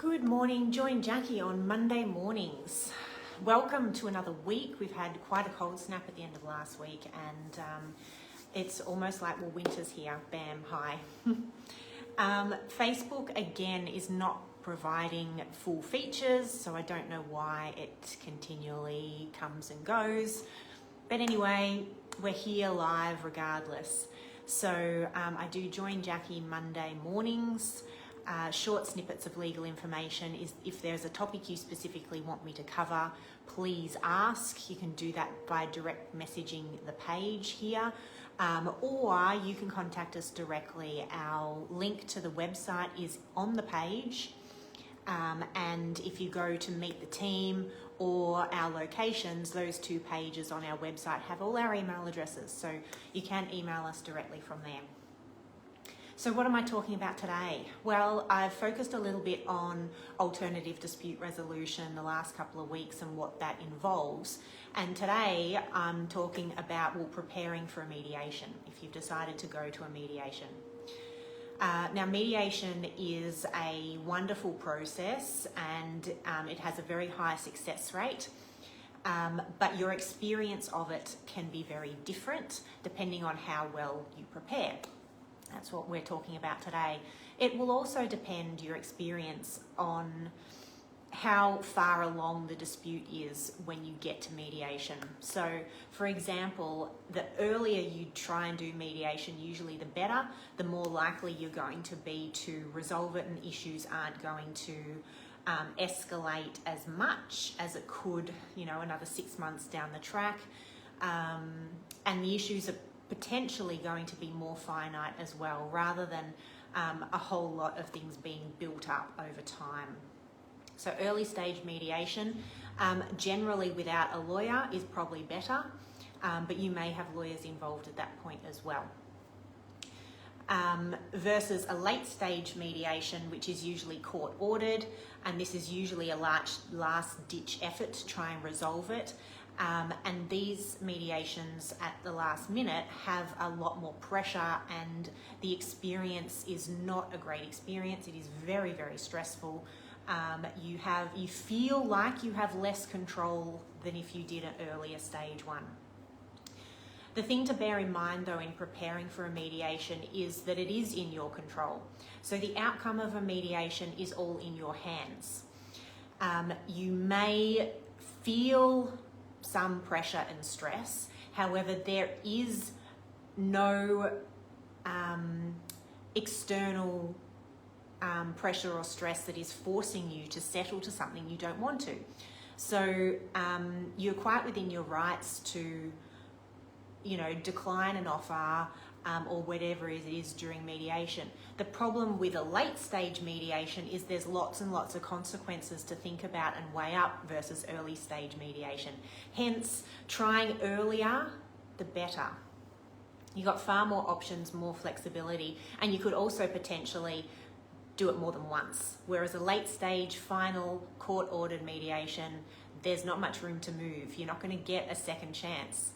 Good morning, join Jackie on Monday mornings. Welcome to another week. We've had quite a cold snap at the end of last week and it's almost like, well, winter's here. Bam, hi. Facebook again is not providing full features, so I don't know why it continually comes and goes. But anyway, we're here live regardless. So I do join Jackie Monday mornings. Short snippets of legal information. If there's a topic you specifically want me to cover, please ask. You can do that by direct messaging the page here, or you can contact us directly. Our link to the website is on the page, and if you go to meet the team or our locations, those two pages on our website have all our email addresses, so you can email us directly from there. So what am I talking about today? Well, I've focused a little bit on alternative dispute resolution the last couple of weeks and what that involves. And today I'm talking about, preparing for a mediation, if you've decided to go to a mediation. Now, mediation is a wonderful process and it has a very high success rate. But your experience of it can be very different depending on how well you prepare. That's what we're talking about today. It will also depend, your experience, on how far along the dispute is when you get to mediation. So, for example, the earlier you try and do mediation, usually the better, the more likely you're going to be to resolve it and issues aren't going to escalate as much as it could, another 6 months down the track. And the issues are potentially going to be more finite as well, rather than a whole lot of things being built up over time. So early stage mediation, generally without a lawyer, is probably better, but you may have lawyers involved at that point as well. Versus a late stage mediation, which is usually court ordered, and this is usually a last ditch effort to try and resolve it. And these mediations at the last minute have a lot more pressure, and the experience is not a great experience. It is very, very stressful. You feel like you have less control than if you did an earlier stage one. The thing to bear in mind, though, in preparing for a mediation is that it is in your control. So the outcome of a mediation is all in your hands. You may feel some pressure and stress. However, there is no external pressure or stress that is forcing you to settle to something you don't want to. So you're quite within your rights to, decline an offer or whatever it is during mediation. The problem with a late stage mediation is there's lots and lots of consequences to think about and weigh up versus early stage mediation. Hence, trying earlier, the better. You've got far more options, more flexibility, and you could also potentially do it more than once. Whereas a late stage, final, court-ordered mediation, there's not much room to move. You're not going to get a second chance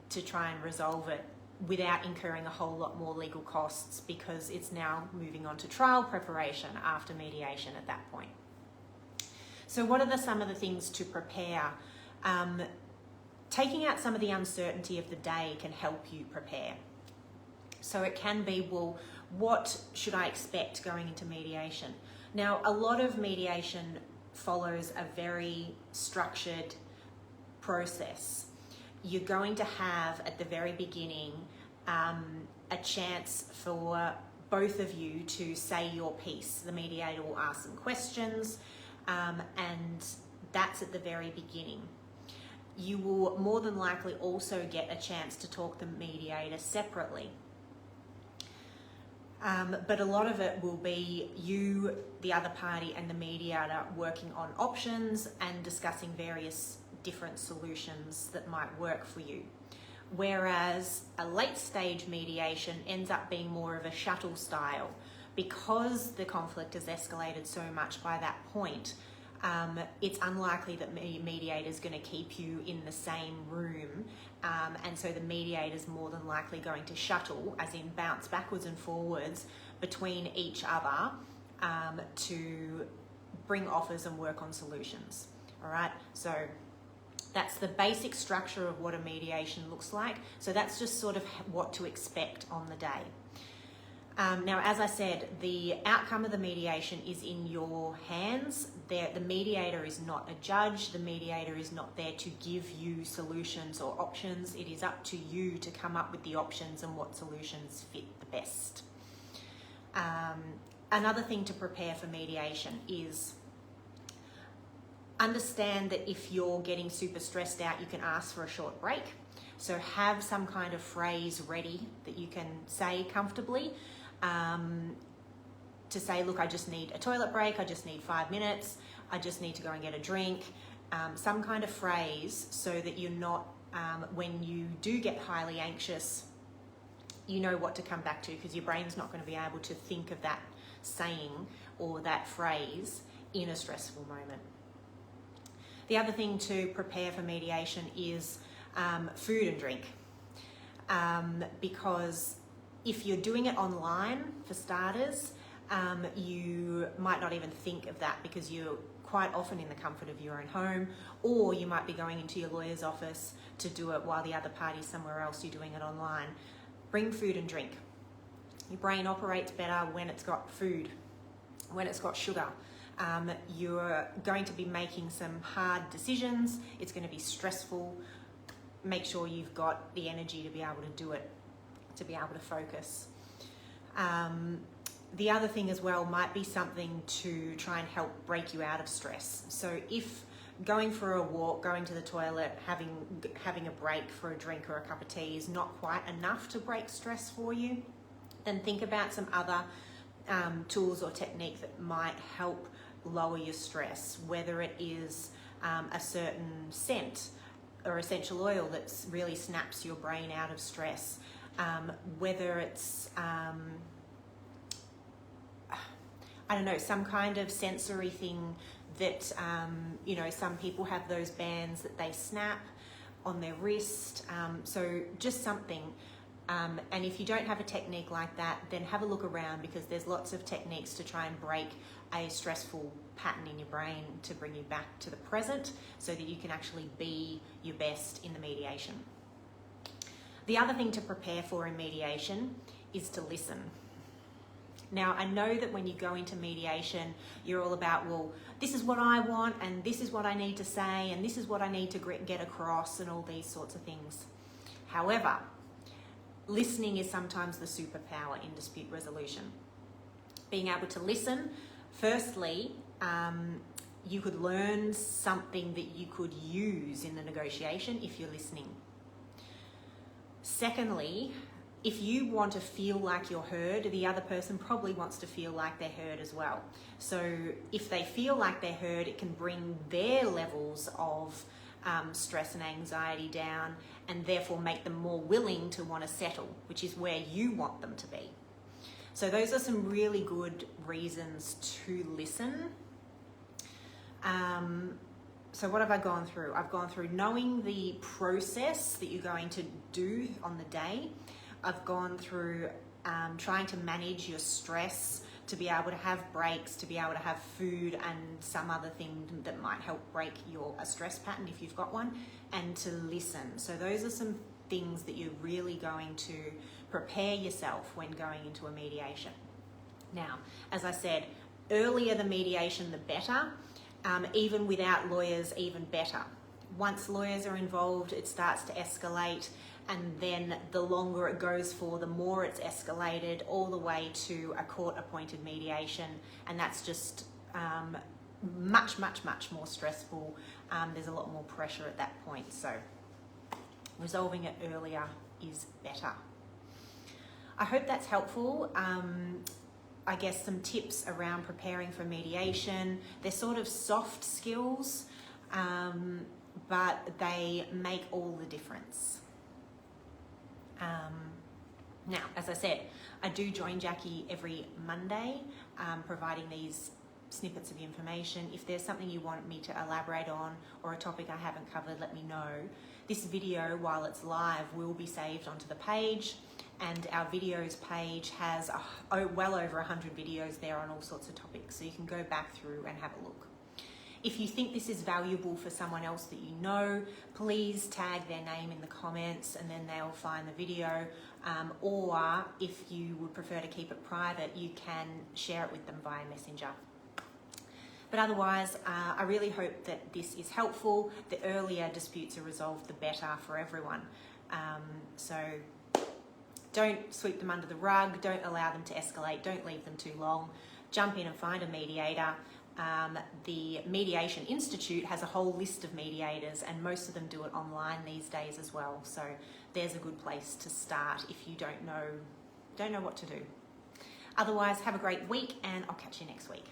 to try and resolve it without incurring a whole lot more legal costs, because it's now moving on to trial preparation after mediation at that point. So what are some of the things to prepare? Taking out some of the uncertainty of the day can help you prepare. So it can be, what should I expect going into mediation? Now, a lot of mediation follows a very structured process. You're going to have at the very beginning a chance for both of you to say your piece. The mediator will ask some questions, and that's at the very beginning. You will more than likely also get a chance to talk to the mediator separately. But a lot of it will be you, the other party, and the mediator working on options and discussing various different solutions that might work for you. Whereas a late stage mediation ends up being more of a shuttle style. Because the conflict has escalated so much by that point, it's unlikely that mediator is going to keep you in the same room, and so the mediator is more than likely going to shuttle, as in bounce backwards and forwards between each other to bring offers and work on solutions. All right, so that's the basic structure of what a mediation looks like. So that's just sort of what to expect on the day. Now, as I said, the outcome of the mediation is in your hands. The mediator is not a judge. The mediator is not there to give you solutions or options. It is up to you to come up with the options and what solutions fit the best. Another thing to prepare for mediation is understand that if you're getting super stressed out, you can ask for a short break. So have some kind of phrase ready that you can say comfortably. To say, look, I just need a toilet break, I just need 5 minutes, I just need to go and get a drink, some kind of phrase so that you're not, when you do get highly anxious, you know what to come back to, because your brain's not going to be able to think of that saying or that phrase in a stressful moment. The other thing to prepare for mediation is food and drink, because if you're doing it online, for starters, you might not even think of that because you're quite often in the comfort of your own home, or you might be going into your lawyer's office to do it while the other party's somewhere else, you're doing it online. Bring food and drink. Your brain operates better when it's got food, when it's got sugar. You're going to be making some hard decisions. It's going to be stressful. Make sure you've got the energy to be able to do it, to be able to focus. The other thing as well might be something to try and help break you out of stress. So if going for a walk, going to the toilet, having a break for a drink or a cup of tea is not quite enough to break stress for you, then think about some other tools or techniques that might help lower your stress, whether it is a certain scent or essential oil that really snaps your brain out of stress. Whether it's, I don't know, some kind of sensory thing that, you know, some people have those bands that they snap on their wrist. So just something. And if you don't have a technique like that, then have a look around, because there's lots of techniques to try and break a stressful pattern in your brain to bring you back to the present so that you can actually be your best in the mediation. The other thing to prepare for in mediation is to listen. Now, I know that when you go into mediation, you're all about, well, this is what I want, and this is what I need to say, and this is what I need to get across, and all these sorts of things. However, listening is sometimes the superpower in dispute resolution. Being able to listen, firstly, you could learn something that you could use in the negotiation if you're listening. Secondly, if you want to feel like you're heard, the other person probably wants to feel like they're heard as well. So if they feel like they're heard, it can bring their levels of stress and anxiety down, and therefore make them more willing to want to settle, which is where you want them to be. So those are some really good reasons to listen. So what have I gone through? I've gone through knowing the process that you're going to do on the day. I've gone through trying to manage your stress, to be able to have breaks, to be able to have food and some other thing that might help break a stress pattern if you've got one, and to listen. So those are some things that you're really going to prepare yourself when going into a mediation. Now, as I said, earlier the mediation, the better. Even without lawyers, even better. Once lawyers are involved, it starts to escalate, and then the longer it goes for, the more it's escalated all the way to a court-appointed mediation, and that's just much, much, much more stressful. There's a lot more pressure at that point, so resolving it earlier is better. I hope that's helpful. I guess some tips around preparing for mediation. They're sort of soft skills, but they make all the difference. Now, as I said, I do join Jackie every Monday, providing these snippets of information. If there's something you want me to elaborate on or a topic I haven't covered, let me know. This video, while it's live, will be saved onto the page, and our videos page has well over 100 videos there on all sorts of topics, so you can go back through and have a look. If you think this is valuable for someone else that you know, please tag their name in the comments and then they'll find the video. Or if you would prefer to keep it private, you can share it with them via Messenger. But otherwise, I really hope that this is helpful. The earlier disputes are resolved, the better for everyone. So don't sweep them under the rug, don't allow them to escalate, don't leave them too long. Jump in and find a mediator. The Mediation Institute has a whole list of mediators, and most of them do it online these days as well. So there's a good place to start if you don't know what to do. Otherwise, have a great week, and I'll catch you next week.